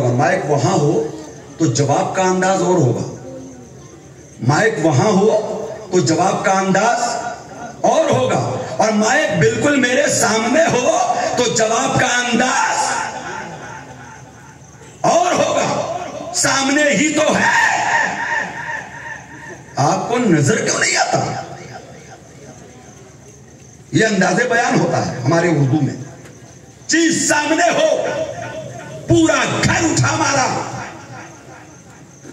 ہوگا. مائک وہاں ہو تو جواب کا انداز اور ہوگا. مائک وہاں ہو تو جواب کا انداز اور ہوگا, اور مائک بالکل میرے سامنے ہو تو جواب کا انداز اور ہوگا. سامنے ہی تو ہے, آپ کو نظر کیوں نہیں آتا؟ یہ انداز بیان ہوتا ہے ہمارے اردو میں. چیز سامنے ہو, پورا گھر اٹھا مارا,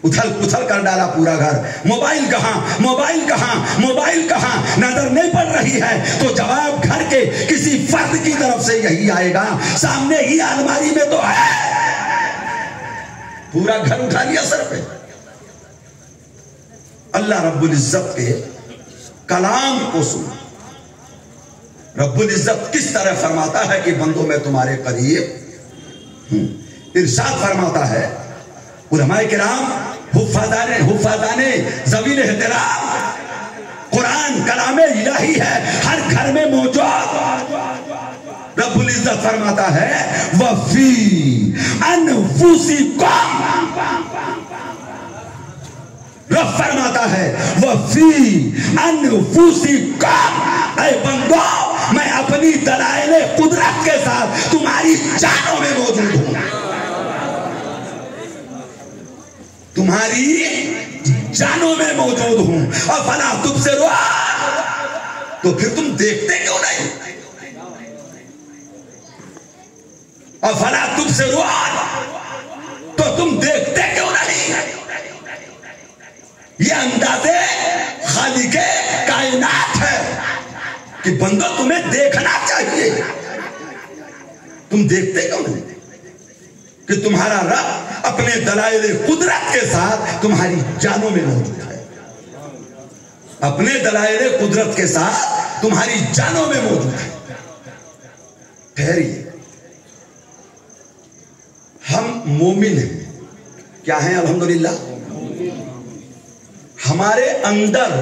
اتھل پتھل کر ڈالا پورا گھر. موبائل کہاں, موبائل کہاں, موبائل کہاں, نظر نہیں پڑ رہی ہے تو جواب گھر کے کسی فرد کی طرف سے یہی آئے گا, سامنے ہی الماری میں تو ہے. پورا گھر اٹھا لیا سر پہ. اللہ رب العزت کے کلام کو سنا. رب العزت کس طرح فرماتا ہے کہ بندوں میں تمہارے قریب. ارشاد فرماتا ہے, علماء کرام حفاظان ذویل احترام, قرآن کلام الہی ہے, ہر گھر میں موجود. رب العزت فرماتا ہے وفی انفسکم, رب فرماتا ہے وفی انفسکم, اے بندو میں اپنی دلائل قدرت کے ساتھ تمہاری جانوں میں موجود ہوں. تمہاری جانوں میں موجود ہوں. افلا تبصرون, تو پھر تم دیکھتے کیوں نہیں؟ افلا تبصرون, تو تم دیکھتے کیوں نہیں؟ یہ انداز خالق کائنات ہے کہ بندو تمہیں دیکھنا چاہیے. تم دیکھتے کیوں نہیں کہ تمہارا رب اپنے دلائل قدرت کے ساتھ تمہاری جانوں میں موجود ہے. اپنے دلائل قدرت کے ساتھ تمہاری جانوں میں موجود ہے. ٹھہریے, ہم مومن ہیں, کیا ہیں الحمدللہ. ہمارے اندر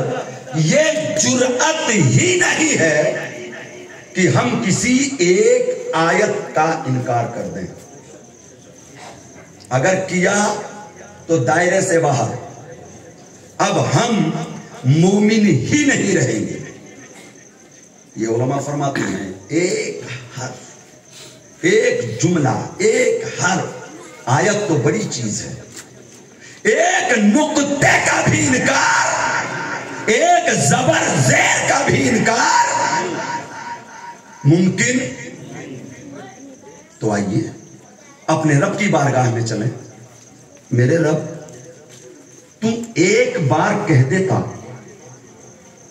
یہ جرأت ہی نہیں ہے کہ ہم کسی ایک آیت کا انکار کر دیں. اگر کیا تو دائرے سے باہر. اب ہم مومن ہی نہیں رہیں گے. یہ علماء فرماتے ہیں ایک حرف, ایک جملہ, ایک حرف, آیت تو بڑی چیز ہے, ایک نقطے کا بھی انکار, ایک زبر زیر کا بھی انکار ممکن. تو آئیے اپنے رب کی بارگاہ میں چلیں. میرے رب, تم ایک بار کہہ دیتا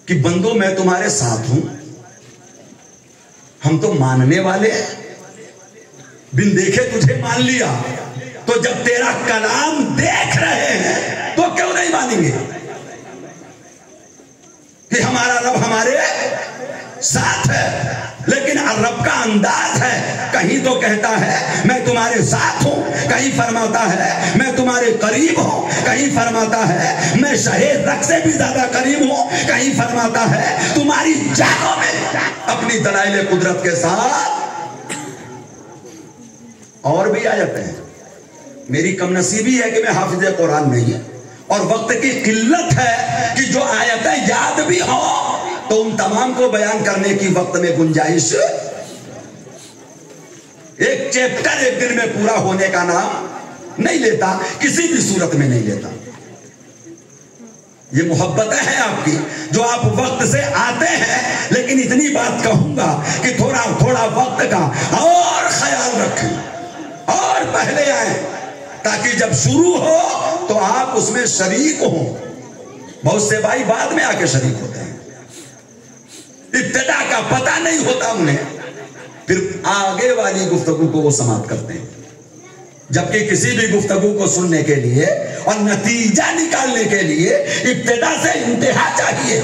کہ بندو میں تمہارے ساتھ ہوں, ہم تو ماننے والے ہیں. بن دیکھے تجھے مان لیا, تو جب تیرا کلام دیکھ رہے ہیں تو کیوں نہیں مانیں گے کہ ہمارا رب ہمارے ساتھ ہے. لیکن رب کا انداز ہے, کہیں تو کہتا ہے میں تمہارے ساتھ ہوں, کہیں فرماتا ہے میں تمہارے قریب ہوں, کہیں فرماتا ہے میں شہید رگ سے بھی زیادہ قریب ہوں, کہیں فرماتا ہے تمہاری جانوں میں اپنی دلائل قدرت کے ساتھ. اور بھی آیتیں ہیں. میری کم نصیبی ہے کہ میں حافظ قرآن نہیں, اور وقت کی قلت ہے کہ جو آیتیں یاد بھی ہوں تو ان تمام کو بیان کرنے کی وقت میں گنجائش. ایک چیپٹر ایک دن میں پورا ہونے کا نام نہیں لیتا, کسی بھی صورت میں نہیں لیتا. یہ محبتیں ہیں آپ کی جو آپ وقت سے آتے ہیں, لیکن اتنی بات کہوں گا کہ تھوڑا تھوڑا وقت کا اور خیال رکھیں اور پہلے آئیں, تاکہ جب شروع ہو تو آپ اس میں شریک ہوں. بہت سے بھائی بعد میں آ کے شریک ہوتے ہیں, ابتدا کا پتہ نہیں ہوتا انہیں, پھر آگے والی گفتگو کو وہ سماعت کرتے ہیں. جبکہ کسی بھی گفتگو کو سننے کے لیے اور نتیجہ نکالنے کے لیے ابتدا سے انتہا چاہیے,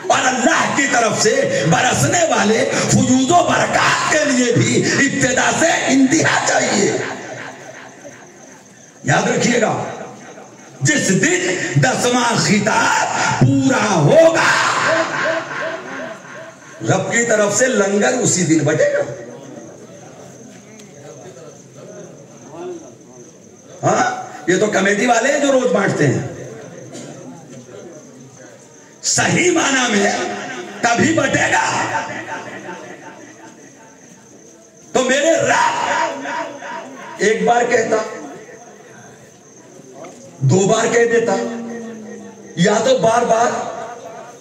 اور اللہ کی طرف سے برسنے والے فیوض و برکات کے لیے بھی ابتدا سے انتہا چاہیے. یاد رکھیے گا, جس دن 10واں خطاب پورا ہوگا رب کی طرف سے لنگر اسی دن بجے گا. ہاں یہ تو کمیٹی والے ہیں جو روز بانٹتے ہیں. صحیح معنی میں تبھی بٹے گا. تو میرے رب ایک بار کہتا, 2 بار کہہ دیتا, یا تو بار بار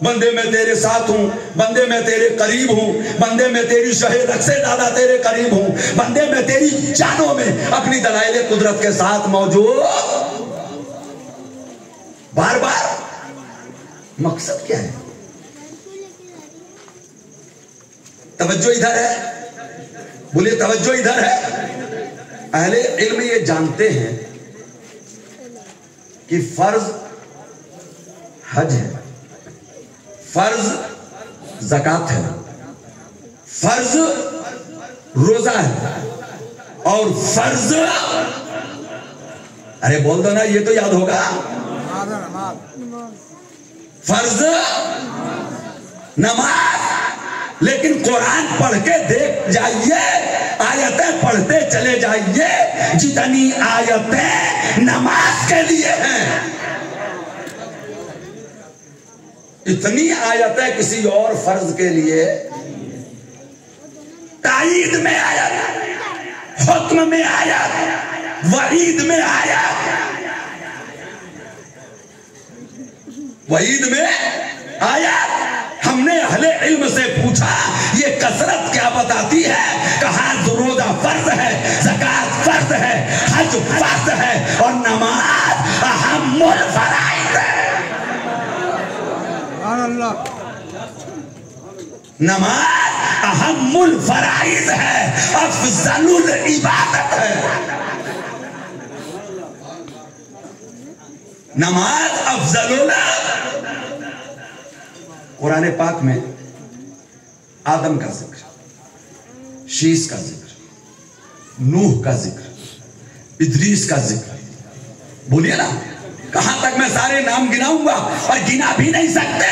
بندے میں تیرے ساتھ ہوں, بندے میں تیرے قریب ہوں, بندے میں تیری شہ رگ سے زیادہ تیرے قریب ہوں, بندے میں تیری جانوں میں اپنی دلائل قدرت کے ساتھ موجود. بار بار مقصد کیا ہے؟ توجہ ادھر ہے, بولیے توجہ ادھر ہے. اہل علم یہ جانتے ہیں کہ فرض حج ہے, فرض زکات ہے, فرض روزہ ہے, اور فرض, ارے بول دو نا یہ تو یاد ہوگا, فرض نماز. لیکن قرآن پڑھ کے دیکھ جائیے, آیتیں پڑھتے چلے جائیے, جتنی آیتیں نماز کے لیے ہیں اتنی آیتیں کسی اور فرض کے لیے. تائید میں آیت, حکم میں آیت, وعید میں آیت. وعید میں آیت. ہم نے اہل علم سے پوچھا یہ کثرت کیا بتاتی ہے؟ کہا روزہ فرض ہے, زکات فرض ہے, حج فرض ہے, اور نماز اہم الفرائض ہے. نماز اہم الفرائض ہے, افضل العبادت ہے. نماز افضل قرآن پاک میں آدم کا ذکر, شیس کا ذکر, نوح کا ذکر, ادریس کا ذکر. بولیے نا کہاں تک میں سارے نام گناؤں گا, اور گنا بھی نہیں سکتے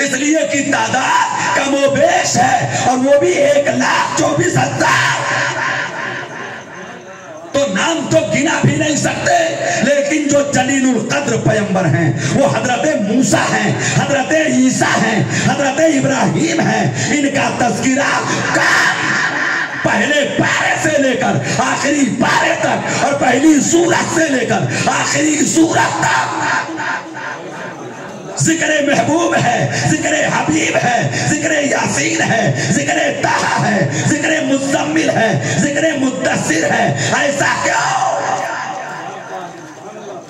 اس لیے کہ تعداد کم و بیش ہے, اور وہ بھی 1,24,000. تو نام تو گنا بھی نہیں سکتے. لیکن جو جلیل القدر پیغمبر ہیں وہ حضرت موسیٰ ہیں, حضرت عیسیٰ ہیں, حضرت ابراہیم ہیں. ان کا تذکرہ پہلے پارے سے لے کر آخری پارے تک, اور پہلی سورت سے لے کر آخری سورت تک ذکر محبوب ہے, ذکر حبیب ہے, ذکر یاسین ہے, ذکر طہ ہے, ذکر مزمل ہے, ذکر مدثر ہے. ایسا کیوں؟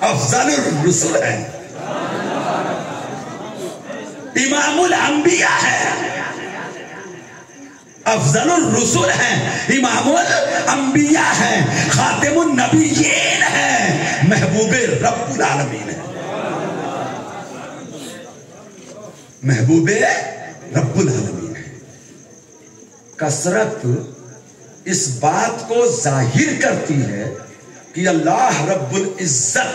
افضل الرسل ہے, امام الانبیاء ہے, افضل الرسل ہے, امام الانبیاء ہے, خاتم النبیین ہے, محبوب رب العالمین ہے. محبوب رب العالمین ہے. کثرت اس بات کو ظاہر کرتی ہے کہ اللہ رب العزت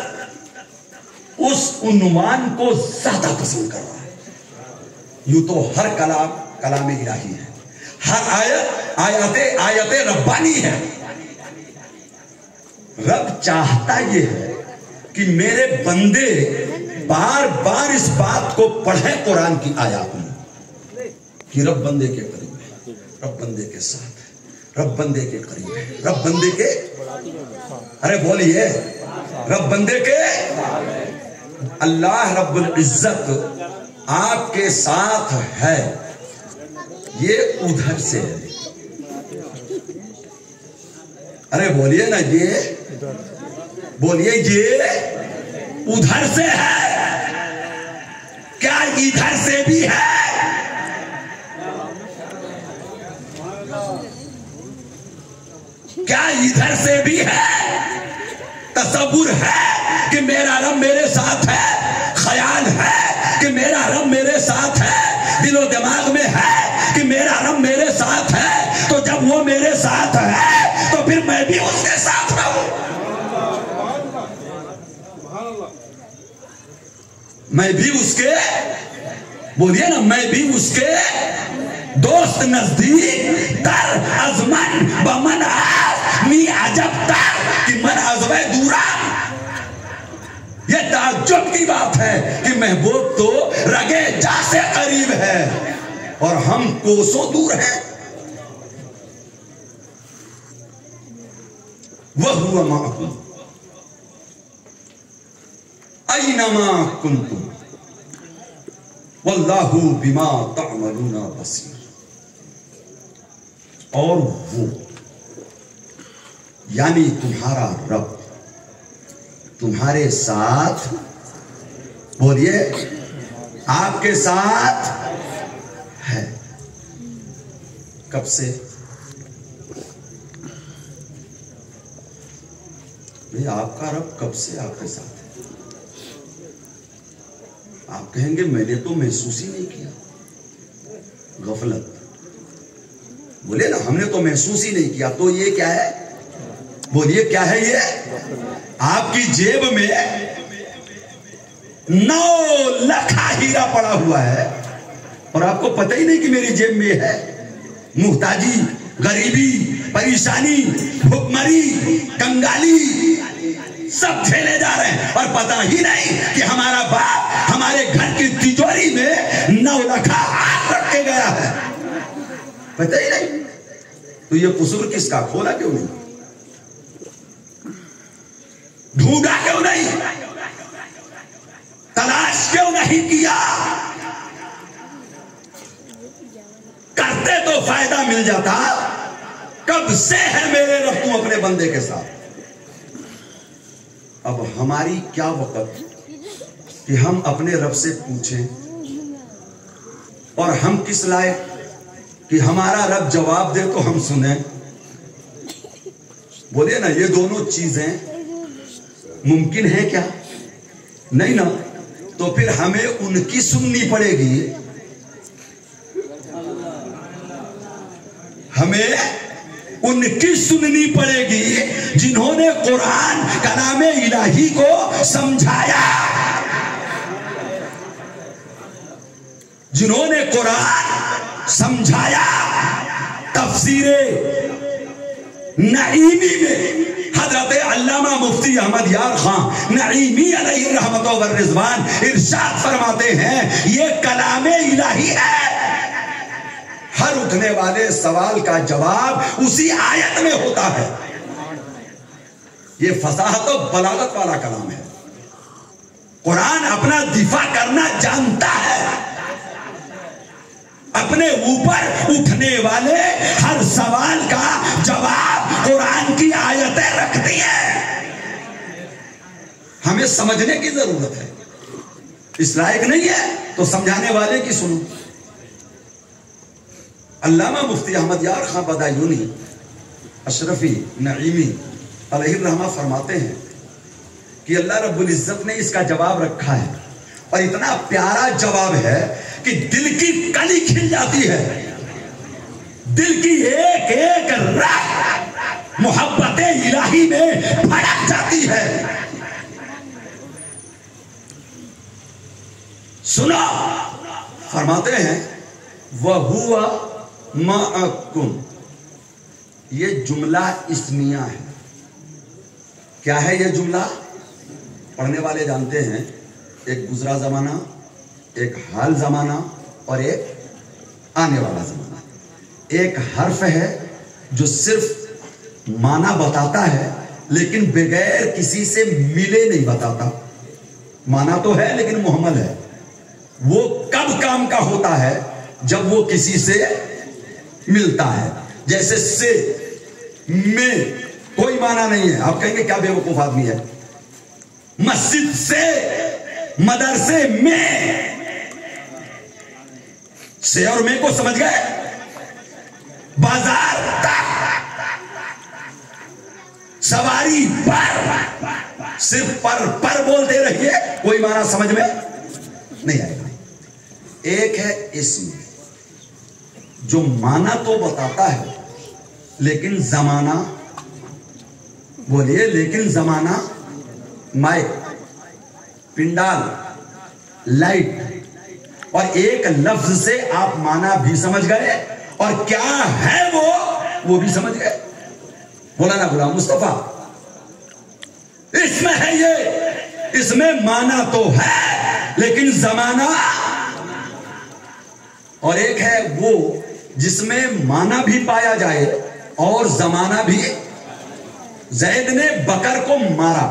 اس عنوان کو زیادہ پسند کر رہا ہے. یوں تو ہر کلام کلام الہی ہے, ہر آیت ربانی ہے. رب چاہتا یہ ہے کہ میرے بندے بار بار اس بات کو پڑھیں قرآن کی آیات میں کہ رب بندے کے قریب ہے, رب بندے کے ساتھ ہے, رب بندے کے قریب ہے, رب بندے کے, ارے بولیے, رب بندے کے. اللہ رب العزت آپ کے ساتھ ہے, یہ ادھر سے ہے. ارے بولیے نا, یہ بولیے, یہ ادھر سے ہے. کیا ادھر سے بھی ہے؟ کیا ادھر سے بھی ہے؟ تصور ہے کہ میرا رب میرے ساتھ ہے, خیال ہے کہ میرا رب میرے ساتھ ہے, دل و دماغ میں ہے کہ میرا رب میرے ساتھ ہے. تو جب وہ میرے ساتھ ہے تو پھر میں بھی اس کے ساتھ رہوں. میں بھی اس کے, بولیے نا, میں بھی اس کے دوست نزدیک تر از من بمن آس می عجب تر کہ من عزوہ دورا. یہ تعجب کی بات ہے کہ محبوب تو رگے جا سے قریب ہے اور ہم کوسوں دور ہیں. وَهُوَ مَعَكُمْ أَيْنَمَا كُنْتُمْ وَاللَّهُ بِمَا تَعْمَلُونَ بَصِيرٌ. اور وہ یعنی تمہارا رب تمہارے ساتھ، بولیے آپ کے ساتھ ہے. کب سے؟ آپ کا رب کب سے آپ کے ساتھ ہے؟ آپ کہیں گے میں نے تو محسوس ہی نہیں کیا. غفلت. بولے نا ہم نے تو محسوس ہی نہیں کیا. تو یہ کیا ہے؟ بولیے کیا ہے یہ؟ آپ کی جیب میں 9 لاکھ ہیرا پڑا ہوا ہے اور آپ کو پتہ ہی نہیں کہ میری جیب میں ہے. محتاجی، غریبی، پریشانی، بھوکمری، کنگالی سب جھیلے جا رہے ہیں اور پتہ ہی نہیں کہ ہمارا باپ ہمارے گھر کی تجوری میں 9 لاکھ ہاتھ رکھ کے گیا ہے. پتہ ہی نہیں. تو یہ قصور کس کا؟ کھولا کیوں نہیں؟ ڈھونڈا کیوں نہیں؟ تلاش کیوں نہیں کیا؟ کرتے تو فائدہ مل جاتا. کب سے ہے میرے رب تم اپنے بندے کے ساتھ. اب ہماری کیا وقت کہ ہم اپنے رب سے پوچھیں اور ہم کس لائق کہ ہمارا رب جواب دے تو ہم سنیں. بولیے نا یہ دونوں چیزیں ممکن ہے کیا؟ نہیں نا. تو پھر ہمیں ان کی سننی پڑے گی. ہمیں ان کی سننی پڑے گی جنہوں نے قرآن کلام الہی کو سمجھایا، جنہوں نے قرآن سمجھایا. تفسیر نعیمی میں حضرت علامہ مفتی احمد یار خان نعیمی علیہ الرحمت والرضوان ارشاد فرماتے ہیں یہ کلام الہی ہے. ہر اٹھنے والے سوال کا جواب اسی آیت میں ہوتا ہے. یہ فصاحت و بلاغت والا کلام ہے. قرآن اپنا دفاع کرنا جانتا ہے. اپنے اوپر اٹھنے والے ہر سوال کا جواب قرآن کی آیتیں رکھتی ہیں. ہمیں سمجھنے کی ضرورت ہے. اس لائق نہیں ہے تو سمجھانے والے کی سنو. علامہ مفتی احمد یار خان بدایونی اشرفی نعیمی علیہ الرحمہ فرماتے ہیں کہ اللہ رب العزت نے اس کا جواب رکھا ہے اور اتنا پیارا جواب ہے کہ دل کی کلی کھل جاتی ہے. دل کی ایک ایک رگ محبت الہی میں بھڑک جاتی ہے. سنا فرماتے ہیں وَهُوَ مَعَكُمْ. یہ جملہ اسمیہ ہے. کیا ہے یہ جملہ؟ پڑھنے والے جانتے ہیں ایک گزرا زمانہ، ایک حال زمانہ اور ایک آنے والا زمانہ. ایک حرف ہے جو صرف معنی بتاتا ہے لیکن بغیر کسی سے ملے نہیں بتاتا. معنی تو ہے لیکن محمل ہے. وہ کب کام کا ہوتا ہے؟ جب وہ کسی سے ملتا ہے. جیسے سے میں کوئی معنی نہیں ہے. آپ کہیں گے کیا بے وقوف آدمی ہے. مسجد سے، مدرسے میں، سے اور میں کو سمجھ گئے. بازار تک، سواری پر، صرف پر بولتے رہیے کوئی معنی سمجھ میں نہیں آئے گا. ایک ہے اسم جو معنی تو بتاتا ہے لیکن زمانہ، بولیے لیکن زمانہ، مائک، پنڈال، لائٹ، اور ایک لفظ سے آپ معنی بھی سمجھ گئے اور کیا ہے وہ بھی سمجھ گئے. مولانا غلام مصطفیٰ اس میں ہے یہ، اس میں معنی تو ہے لیکن زمانہ، اور ایک ہے وہ جس میں معنی بھی پایا جائے اور زمانہ بھی. زید نے بکر کو مارا،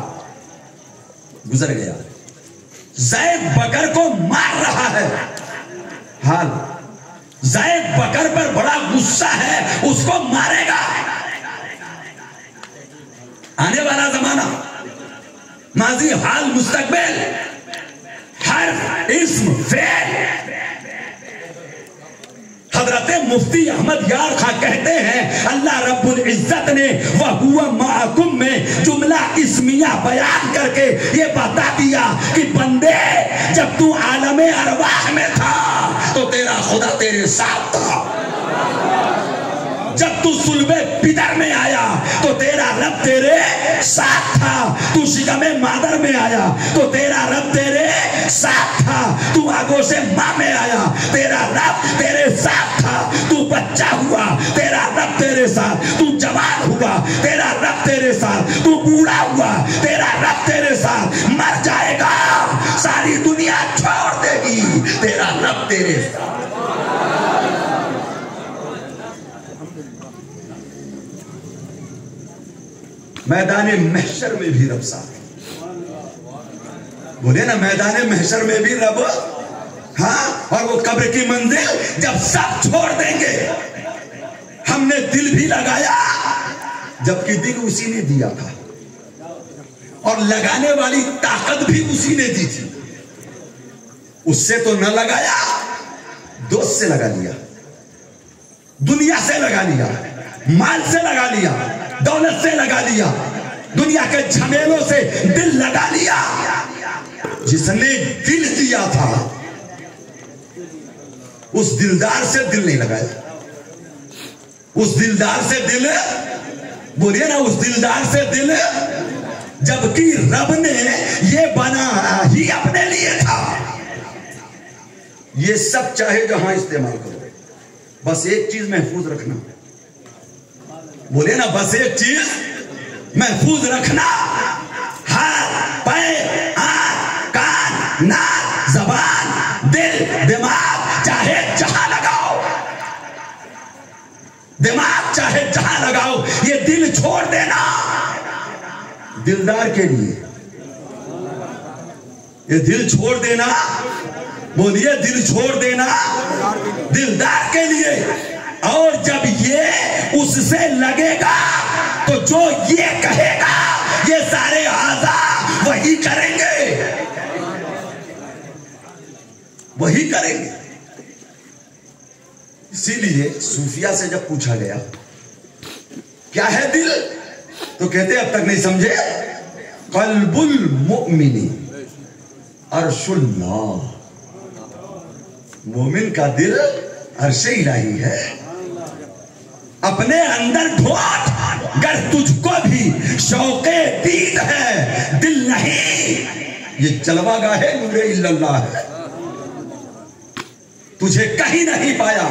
گزر گیا. زید بکر کو مار رہا ہے، حال زید بکر پر بڑا غصہ ہے، اس کو مارے گا. آنے والا زمانہ، ماضی، حال، مستقبل، حرف، اسم، فعل. حضرت مفتی احمد یار خان کہتے ہیں اللہ رب العزت نے وَهُوَ مَعَكُمْ میں جملہ اسمیہ بیان کر کے یہ بتا دیا کہ بندے جب تو عالم ارواح میں تھا تو تیرا خدا تیرے ساتھ تھا، جب تو صلب پدر میں آیا تو تیرا رب تیرے ساتھ تھا، تو شکم مادر میں آیا تو تیرا رب تیرے ساتھ تھا، تو آگوش ماں میں آیا تیرا رب تیرے ساتھ تھا، تو بچہ ہوا تیرا رب تیرے ساتھ، تو جوان ہوا تیرا رب تیرے ساتھ، تو بوڑھا ہوا تیرا رب تیرے ساتھ، مر جائے گا ساری دنیا چھوڑ دے گی تیرا رب تیرے ساتھ. میدان محشر میں بھی رب ساتھ، بولے نا میدان محشر میں بھی رب. ہاں، اور وہ قبر کی منزل جب سب چھوڑ دیں گے. ہم نے دل بھی لگایا جبکہ دل اسی نے دیا تھا اور لگانے والی طاقت بھی اسی نے دی تھی. اس سے تو نہ لگایا، دوست سے لگا لیا، دنیا سے لگا لیا، مال سے لگا لیا، دولت سے لگا لیا، دنیا کے جھمیلوں سے دل لگا لیا. جس نے دل دیا تھا اس دلدار سے دل نہیں لگایا، اس دلدار سے دل، بولیے نا اس دلدار سے دل، جبکہ رب نے یہ بنا ہی اپنے لیے تھا. یہ سب چاہے جہاں استعمال کرو، بس ایک چیز محفوظ رکھنا. بولے نا بس ایک چیز محفوظ رکھنا، ہاتھ، پیر، آنکھ، کان، ناک، زبان، دل، دماغ، چاہے جہاں لگاؤ، دماغ چاہے جہاں لگاؤ، یہ دل چھوڑ دینا دلدار کے لیے. یہ دل چھوڑ دینا، بولیے دل چھوڑ دینا دلدار کے لیے. اور جب یہ اس سے لگے گا تو جو یہ کہے گا یہ سارے اعضاء وہی کریں گے، وہی کریں گے. اسی لیے صوفیہ سے جب پوچھا گیا کیا ہے دل تو کہتے اب تک نہیں سمجھے، قلب المؤمن عرش اللہ. مومن کا دل عرش الہی ہے. اپنے اندر ڈھونڈ، گر تجھ کو بھی شوق دید ہے دل نہیں، یہ جلوہ گاہ نور الا اللہ ہے. تجھے کہیں نہیں پایا،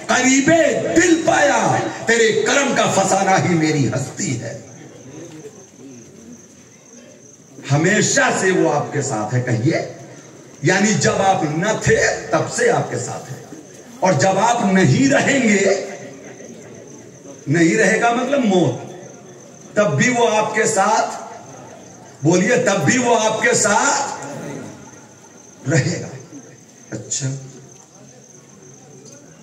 قریب دل پایا، تیرے کرم کا فسانہ ہی میری ہستی ہے. ہمیشہ سے وہ آپ کے ساتھ ہے. کہیے یعنی جب آپ نہ تھے تب سے آپ کے ساتھ ہے، اور جب آپ نہیں رہیں گے، نہیں رہے گا مطلب موت، تب بھی وہ آپ کے ساتھ، بولیے تب بھی وہ آپ کے ساتھ رہے گا. اچھا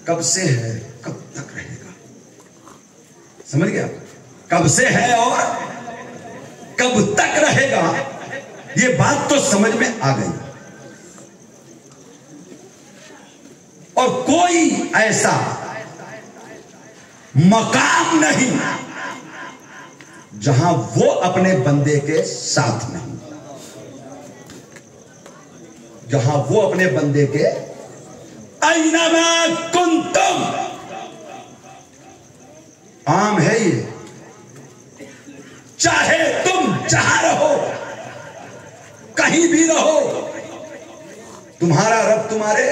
کب سے ہے کب تک رہے گا، سمجھ گیا؟ کب سے ہے اور کب تک رہے گا، یہ بات تو سمجھ میں آ گئی. اور کوئی ایسا مقام نہیں جہاں وہ اپنے بندے کے ساتھ نہیں، جہاں وہ اپنے بندے کے اینما کنتم، عام ہے یہ، چاہے تم جہاں رہو، کہیں بھی رہو، تمہارا رب تمہارے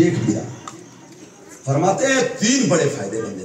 دیکھ لیا. فرماتے ہیں 3 بڑے فائدے بندے